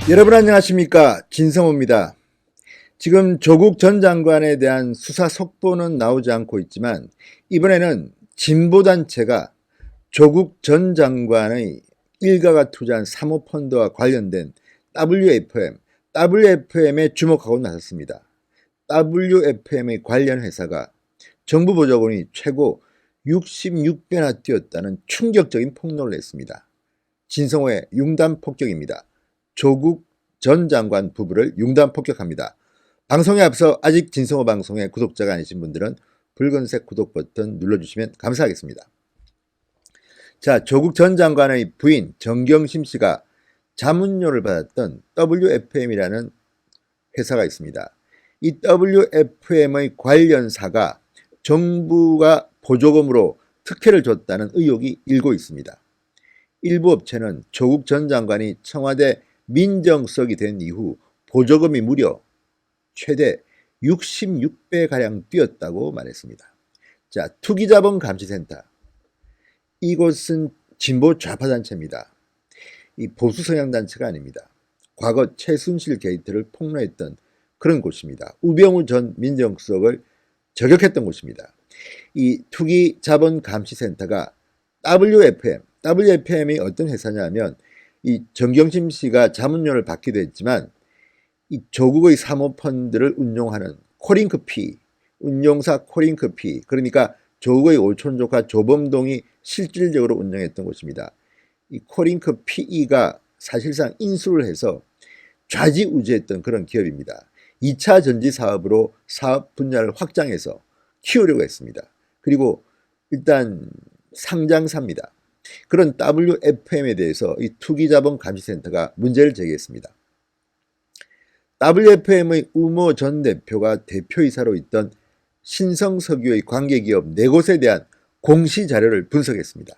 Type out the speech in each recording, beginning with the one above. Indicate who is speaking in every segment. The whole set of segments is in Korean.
Speaker 1: 여러분 안녕하십니까, 진성호입니다. 지금 조국 전 장관에 대한 수사 속보는 나오지 않고 있지만 이번에는 진보단체가 조국 전 장관의 일가가 투자한 사모펀드와 관련된 WFM에 주목하고 나섰습니다. WFM의 관련 회사가 정부 보조금이 최고 66배나 뛰었다는 충격적인 폭로를 했습니다. 진성호의 융단 폭격입니다. 조국 전 장관 부부를 융단 폭격합니다. 방송에 앞서 아직 진성호 방송의 구독자가 아니신 분들은 붉은색 구독 버튼 눌러주시면 감사하겠습니다. 자, 조국 전 장관의 부인 정경심 씨가 자문료를 받았던 WFM이라는 회사가 있습니다. 이 WFM의 관련사가 정부가 보조금으로 특혜를 줬다는 의혹이 일고 있습니다. 일부 업체는 조국 전 장관이 청와대 민정수석이 된 이후 보조금이 무려 최대 66배가량 뛰었다고 말했습니다. 자, 투기자본감시센터. 이곳은 진보 좌파 단체입니다. 이 보수 성향 단체가 아닙니다. 과거 최순실 게이트를 폭로했던 그런 곳입니다. 우병우 전 민정수석을 저격했던 곳입니다. 이 투기자본감시센터가 WFM이 어떤 회사냐면 이 정경심 씨가 자문료를 받기도 했지만 이 조국의 사모펀드를 운용하는 운용사 코링크피, 그러니까 조국의 오촌조카 조범동이 실질적으로 운영했던 곳입니다. 이 코링크피가 사실상 인수를 해서 좌지우지했던 그런 기업입니다. 2차 전지 사업으로 사업 분야를 확장해서 키우려고 했습니다. 그리고 일단 상장사입니다. 그런 WFM에 대해서 이 투기자본감시센터가 문제를 제기했습니다. WFM의 우모 전 대표가 대표이사로 있던 신성석유의 관계기업 4곳에 대한 공시자료를 분석했습니다.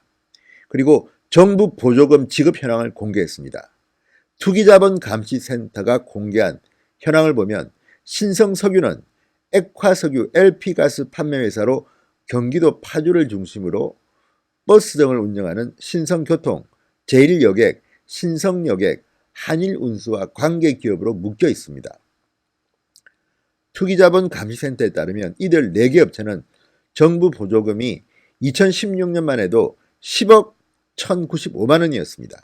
Speaker 1: 그리고 정부 보조금 지급 현황을 공개했습니다. 투기자본감시센터가 공개한 현황을 보면 신성석유는 액화석유 LP가스 판매회사로 경기도 파주를 중심으로 버스 등을 운영하는 신성교통, 제1여객, 신성여객, 한일운수와 관계기업으로 묶여 있습니다. 투기자본감시센터에 따르면 이들 4개 업체는 정부 보조금이 2016년만 해도 10억 1,095만 원이었습니다.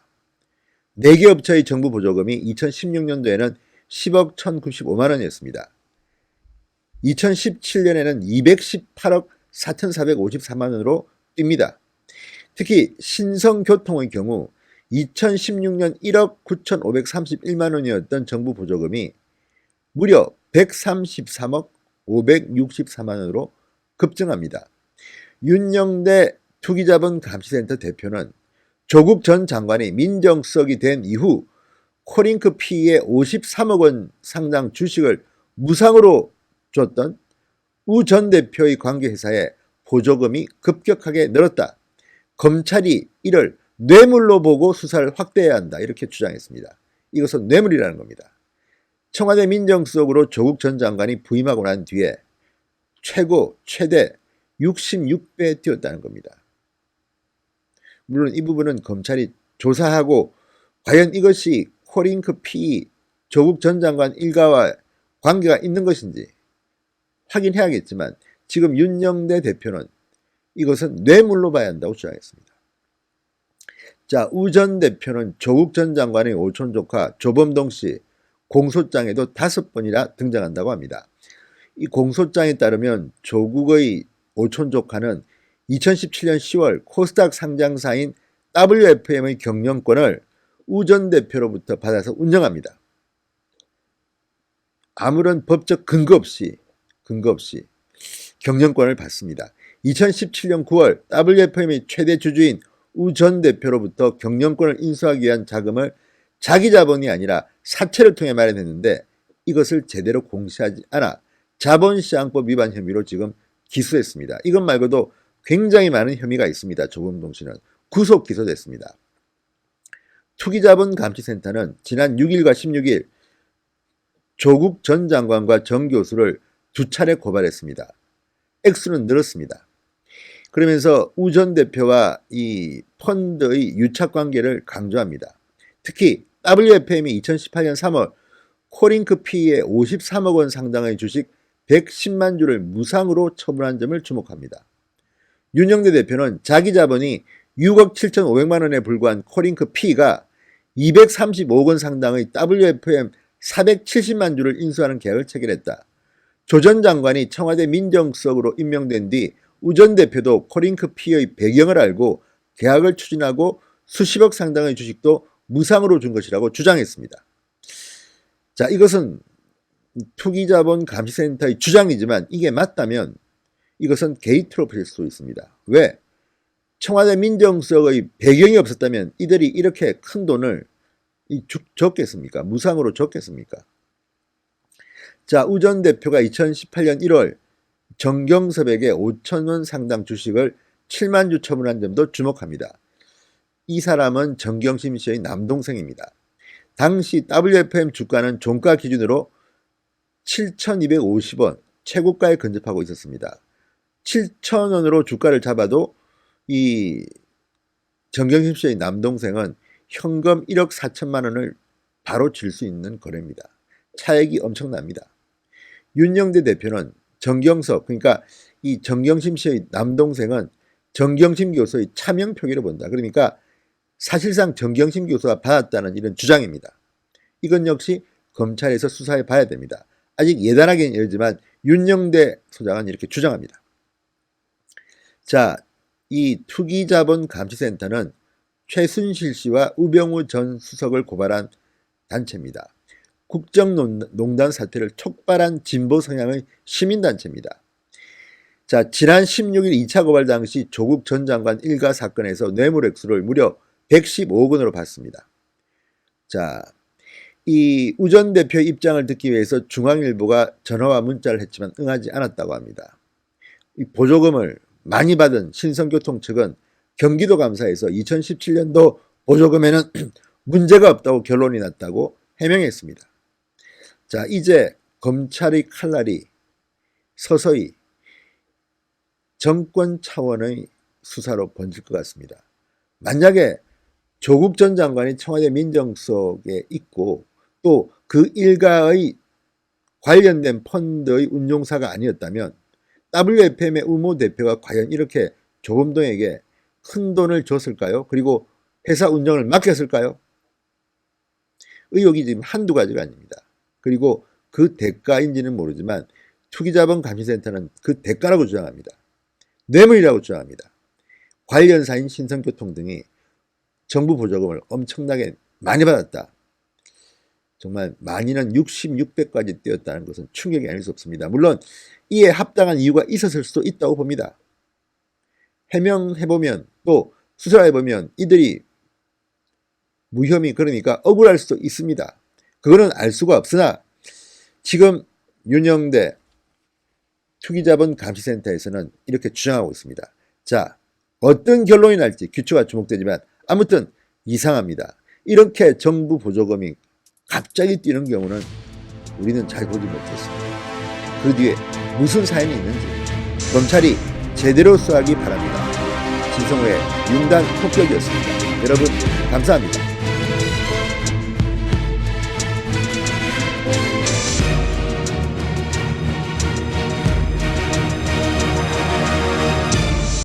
Speaker 1: 4개 업체의 정부 보조금이 2016년도에는 10억 1,095만 원이었습니다. 2017년에는 218억 4,454만 원으로 뜁니다. 특히 신성교통의 경우 2016년 1억 9,531만 원이었던 정부 보조금이 무려 133억 564만 원으로 급증합니다. 윤영대 투기자본감시센터 대표는 조국 전 장관이 민정수석이 된 이후 코링크피에 53억 원 상당 주식을 무상으로 줬던 우 전 대표의 관계회사에 보조금이 급격하게 늘었다. 검찰이 이를 뇌물로 보고 수사를 확대해야 한다. 이렇게 주장했습니다. 이것은 뇌물이라는 겁니다. 청와대 민정수석으로 조국 전 장관이 부임하고 난 뒤에 최대 66배 뛰었다는 겁니다. 물론 이 부분은 검찰이 조사하고 과연 이것이 코링크피 조국 전 장관 일가와 관계가 있는 것인지 확인해야겠지만 지금 윤영대 대표는 이것은 뇌물로 봐야 한다고 주장했습니다. 자, 우 전 대표는 조국 전 장관의 오촌 조카 조범동 씨 공소장에도 5번이나 등장한다고 합니다. 이 공소장에 따르면 조국의 오촌 조카는 2017년 10월 코스닥 상장사인 WFM의 경영권을 우 전 대표로부터 받아서 운영합니다. 아무런 법적 근거 없이 경영권을 받습니다. 2017년 9월 WFM의 최대 주주인 우 전 대표로부터 경영권을 인수하기 위한 자금을 자기 자본이 아니라 사채를 통해 마련했는데 이것을 제대로 공시하지 않아 자본시장법 위반 혐의로 지금 기소했습니다. 이것 말고도 굉장히 많은 혐의가 있습니다. 조범동 씨는 구속 기소됐습니다. 투기자본감시센터는 지난 6일과 16일 조국 전 장관과 정 교수를 2차례 고발했습니다. 액수는 늘었습니다. 그러면서 우 전 대표와 이 펀드의 유착관계를 강조합니다. 특히 WFM이 2018년 3월 코링크 PE의 53억 원 상당의 주식 110만 주를 무상으로 처분한 점을 주목합니다. 윤영대 대표는 자기 자본이 6억 7,500만 원에 불과한 코링크 PE가 235억 원 상당의 WFM 470만 주를 인수하는 계약을 체결했다. 조 전 장관이 청와대 민정수석으로 임명된 뒤 우 전 대표도 코링크 PE의 배경을 알고 계약을 추진하고 수십억 상당의 주식도 무상으로 준 것이라고 주장했습니다. 자, 이것은 투기자본감시센터의 주장이지만 이게 맞다면 이것은 게이트로 보실 수 있습니다. 왜? 청와대 민정수석의 배경이 없었다면 이들이 이렇게 큰 돈을 줬겠습니까? 무상으로 줬겠습니까? 자, 우 전 대표가 2018년 1월 정경섭에게 5천 원 상당 주식을 7만 주 처분한 점도 주목합니다. 이 사람은 정경심 씨의 남동생입니다. 당시 WFM 주가는 종가 기준으로 7,250원 최고가에 근접하고 있었습니다. 7,000원으로 주가를 잡아도 이 정경심 씨의 남동생은 현금 1억 4천만 원을 바로 질 수 있는 거래입니다. 차액이 엄청납니다. 윤영대 대표는 정경섭, 그러니까 이 정경심 씨의 남동생은 정경심 교수의 차명 표기를 본다. 그러니까 사실상 정경심 교수가 받았다는 이런 주장입니다. 이건 역시 검찰에서 수사해 봐야 됩니다. 아직 예단하기는 이르지만 윤영대 소장은 이렇게 주장합니다. 자, 이 투기자본감시센터는 최순실 씨와 우병우 전 수석을 고발한 단체입니다. 국정농단 사태를 촉발한 진보 성향의 시민단체입니다. 자, 지난 16일 2차 고발 당시 조국 전 장관 일가 사건에서 뇌물 액수를 무려 115억 원으로 받습니다. 자, 이 우 전 대표 입장을 듣기 위해서 중앙일보가 전화와 문자를 했지만 응하지 않았다고 합니다. 이 보조금을 많이 받은 신성교통 측은 경기도감사에서 2017년도 보조금에는 문제가 없다고 결론이 났다고 해명했습니다. 자, 이제 검찰의 칼날이 서서히 정권 차원의 수사로 번질 것 같습니다. 만약에 조국 전 장관이 청와대 민정수석에 있고 또 그 일가의 관련된 펀드의 운용사가 아니었다면 WFM의 우모 대표가 과연 이렇게 조범동에게 큰 돈을 줬을까요? 그리고 회사 운영을 맡겼을까요? 의혹이 지금 한두 가지가 아닙니다. 그리고 그 대가인지는 모르지만 투기자본감시센터는 그 대가라고 주장합니다. 뇌물이라고 주장합니다. 관련사인 신성교통 등이 정부 보조금을 엄청나게 많이 받았다. 정말 많이는 60, 600까지 뛰었다는 것은 충격이 아닐 수 없습니다. 물론 이에 합당한 이유가 있었을 수도 있다고 봅니다. 해명해보면 또 수사해보면 이들이 무혐의, 그러니까 억울할 수도 있습니다. 그거는 알 수가 없으나 지금 윤영대 투기자본감시센터에서는 이렇게 주장하고 있습니다. 자, 어떤 결론이 날지 귀추가 주목되지만 아무튼 이상합니다. 이렇게 정부 보조금이 갑자기 뛰는 경우는 우리는 잘 보지 못했습니다. 그 뒤에 무슨 사연이 있는지 검찰이 제대로 수사하기 바랍니다. 진성호의 융단 폭격이었습니다. 여러분 감사합니다.